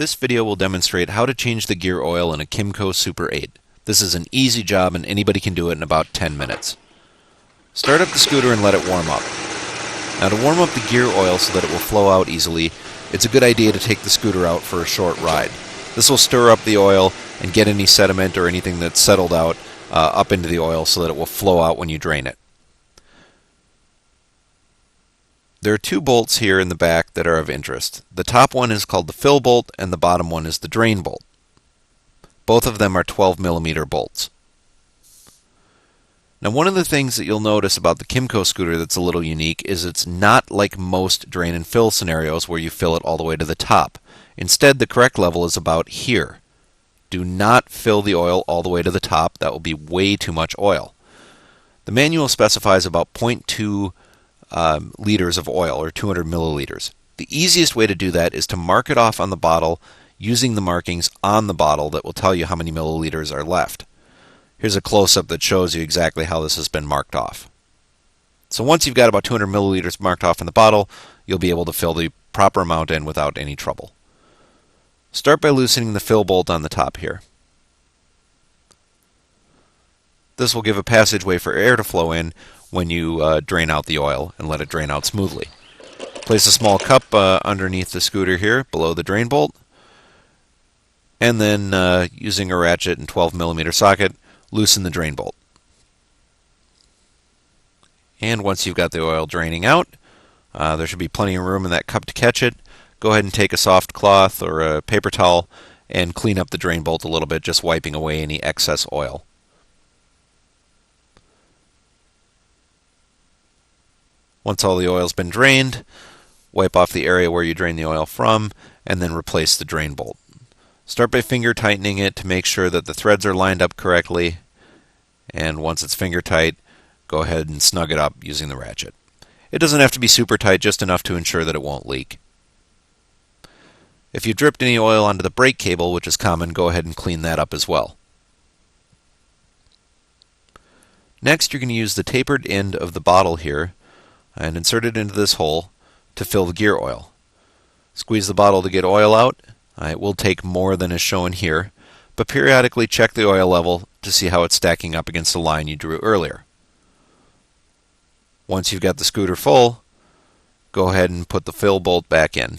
This video will demonstrate how to change the gear oil in a Kymco Super8. This is an easy job and anybody can do it in about 10 minutes. Start up the scooter and let it warm up. Now to warm up the gear oil so that it will flow out easily, it's a good idea to take the scooter out for a short ride. This will stir up the oil and get any sediment or anything that's settled out up into the oil so that it will flow out when you drain it. There are two bolts here in the back that are of interest. The top one is called the fill bolt and the bottom one is the drain bolt. Both of them are 12mm bolts. Now one of the things that you'll notice about the Kymco scooter that's a little unique is it's not like most drain and fill scenarios where you fill it all the way to the top. Instead, the correct level is about here. Do not fill the oil all the way to the top. That will be way too much oil. The manual specifies about 0.2 liters of oil, or 200 milliliters. The easiest way to do that is to mark it off on the bottle using the markings on the bottle that will tell you how many milliliters are left. Here's a close-up that shows you exactly how this has been marked off. So once you've got about 200 milliliters marked off in the bottle, you'll be able to fill the proper amount in without any trouble. Start by loosening the fill bolt on the top here. This will give a passageway for air to flow in when you drain out the oil and let it drain out smoothly. Place a small cup underneath the scooter here below the drain bolt, and then using a ratchet and 12mm socket, loosen the drain bolt. And once you've got the oil draining out, there should be plenty of room in that cup to catch it. Go ahead and take a soft cloth or a paper towel and clean up the drain bolt a little bit, just wiping away any excess oil. Once all the oil's been drained, wipe off the area where you drained the oil from, and then replace the drain bolt. Start by finger tightening it to make sure that the threads are lined up correctly, and once it's finger tight, go ahead and snug it up using the ratchet. It doesn't have to be super tight, just enough to ensure that it won't leak. If you dripped any oil onto the brake cable, which is common, go ahead and clean that up as well. Next, you're going to use the tapered end of the bottle here and insert it into this hole to fill the gear oil. Squeeze the bottle to get oil out. It will take more than is shown here, but periodically check the oil level to see how it's stacking up against the line you drew earlier. Once you've got the scooter full, go ahead and put the fill bolt back in.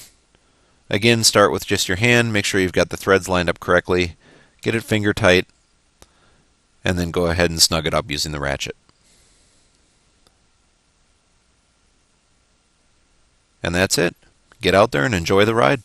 Again, start with just your hand, make sure you've got the threads lined up correctly, get it finger tight, and then go ahead and snug it up using the ratchet. And that's it. Get out there and enjoy the ride.